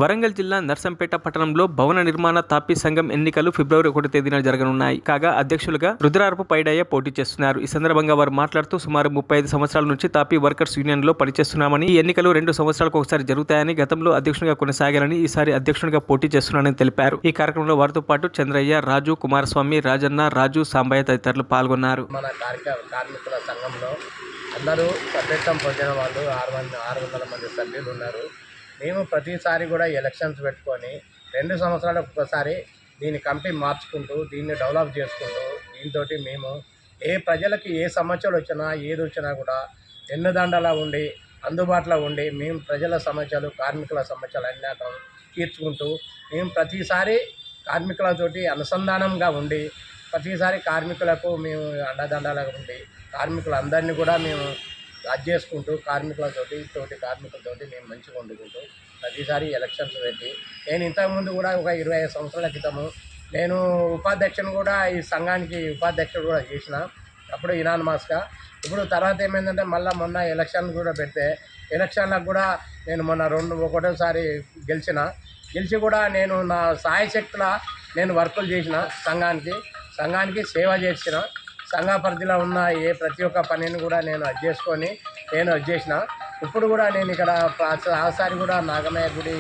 వరంగల్ జిల్లా నర్సంపేట పట్టణంలో భవన నిర్మాణ తాపీ సంఘం ఎన్నికలు ఫిబ్రవరి 1వ తేదీన జరగనున్నాయి. కాగా అధ్యక్షులుగా రుద్రారపు పైడయ్య పోటీ చేస్తున్నారు. ఈ సందర్భంగా వారు మాట్లాడుతూ సుమారు 35 సంవత్సరాల నుంచి తాపీ వర్కర్స్ యూనియన్ లో పనిచేస్తున్నామని, ఈ ఎన్నికలు 2 సంవత్సరాలకు ఒకసారి జరుగుతాయని, గతంలో అధ్యక్షునిగా కొనసాగాలని, ఈసారి అధ్యక్షునిగా పోటీ చేస్తున్నానని తెలిపారు. ఈ కార్యక్రమంలో వారితో పాటు చంద్రయ్య, రాజు, కుమారస్వామి, రాజన్న, రాజు, సాంబయ్య తదితరులు పాల్గొన్నారు. మన కార్మికుల సంఘంలో అందరూ సభ్యత్వం పొందిన వాళ్ళు 600 మంది సభ్యులు ఉన్నారు. మేము ప్రతిసారి కూడా ఎలక్షన్స్ పెట్టుకొని 2 సంవత్సరాలకు ఒకసారి దీని కమిటీ మార్చుకుంటూ దీన్ని డెవలప్ చేసుకుంటూ దీంతో మేము ప్రజలకి ఏ సమస్యలు వచ్చినా ఏది వచ్చినా కూడా ఎన్నుదండలా ఉండి అందుబాటులో ఉండి మేము ప్రజల సమస్యలు కార్మికుల సమస్యలు అన్నీ తీర్చుకుంటూ మేము ప్రతిసారి కార్మికులతోటి అనుసంధానంగా ఉండి ప్రతిసారి కార్మికులకు మేము అండదండలుగా ఉండి కార్మికులందరినీ కూడా మేము అది చేసుకుంటూ కార్మికులతోటి కార్మికులతోటి మేము మంచిగా వండుకుంటూ ప్రతిసారి ఎలక్షన్స్ పెట్టి నేను ఇంతకుముందు కూడా ఒక 25 సంవత్సరాల క్రితము నేను ఉపాధ్యక్షుని కూడా ఈ సంఘానికి ఉపాధ్యక్షుడు కూడా చేసిన అప్పుడు ఇనానమస్గా. ఇప్పుడు తర్వాత ఏమైందంటే మొన్న ఎలక్షన్ కూడా పెడితే ఎలక్షన్లకు కూడా నేను మొన్న ఒకటోసారి గెలిచి కూడా నేను నా సాయశక్తుల నేను వర్కులు చేసిన సంఘానికి సేవ చేసిన సంఘ పరిధిలో ఉన్న ప్రతి ఒక్క పనిని కూడా నేను అది చేసుకొని నేను చేసిన. ఇప్పుడు కూడా నేను ఇక్కడ ఆసారి కూడా నాగమయ్య గుడి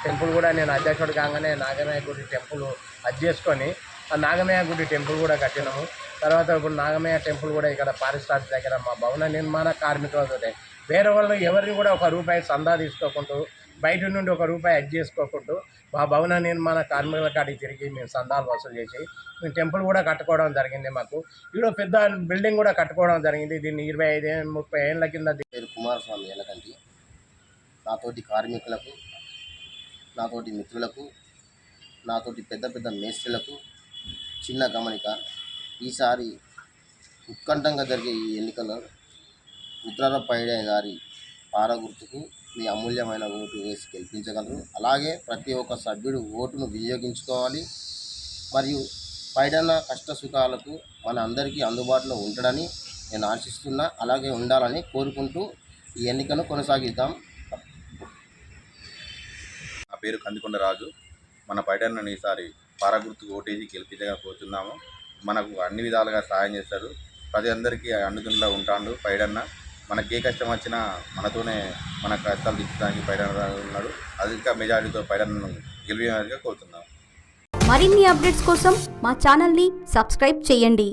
టెంపుల్ కూడా నేను అధ్యక్షుడు కాగానే నాగమయ్య గుడి టెంపుల్ అది చేసుకొని ఆ నాగమయ్య గుడి టెంపుల్ కూడా కట్టినాము. తర్వాత ఇప్పుడు నాగమయ్య టెంపుల్ కూడా ఇక్కడ ఫారెస్ట్ ఆఫీస్ దగ్గర మా భవన నిర్మాణ కార్మికులతో వేరే వాళ్ళు ఎవరిని కూడా ₹1 సందా తీసుకోకుండా బయట నుండి ₹1 అది చేసుకోకుండా మా భవన నిర్మాణ కార్మికుల కాడికి తిరిగి మేము సందాలు వసూలు చేసి మేము టెంపుల్ కూడా కట్టుకోవడం జరిగింది. మాకు ఇక్కడ పెద్ద బిల్డింగ్ కూడా కట్టుకోవడం జరిగింది. దీన్ని 25-30 ఏళ్ళ కింద. పేరు కుమారస్వామి ఎలకంటి. నాతోటి కార్మికులకు, నాతోటి మిత్రులకు, నాతోటి పెద్ద మేస్త్రులకు చిన్న గమనిక, ఈసారి ఉత్కంఠంగా జరిగే ఈ ఎన్నికల్లో రుద్రారపు పైడయ్య గారి పార గుర్తుకు మీ అమూల్యమైన ఓటు వేసి గెలిపించగలరు. అలాగే ప్రతి ఒక్క సభ్యుడు ఓటును వినియోగించుకోవాలి. మరియు పైడన్న కష్ట సుఖాలకు మన అందరికీ అందుబాటులో ఉంటాడని నేను ఆశిస్తున్నా. అలాగే ఉండాలని కోరుకుంటూ ఈ ఎన్నికను కొనసాగిద్దాం. నా పేరు కందికొండ రాజు. మన పైడన్నను ఈసారి పార గుర్తుకు ఓటేసి గెలిపించకపోతున్నాము. మనకు అన్ని విధాలుగా సహాయం చేస్తాడు. ప్రజలందరికీ అండుతుండలా ఉంటాడు పైడన్న. మనకి ఏ కష్టం వచ్చినా మనతోనే మన కష్టాలు తీర్చడానికి పైడన్న ఉన్నాడు. అధిక మెజారిటీతో పైడన్నను గెలిపేందుగా కోరుతున్నాము. మరిన్ని అప్డేట్స్ కోసం మా ఛానల్ని సబ్స్క్రైబ్ చేయండి.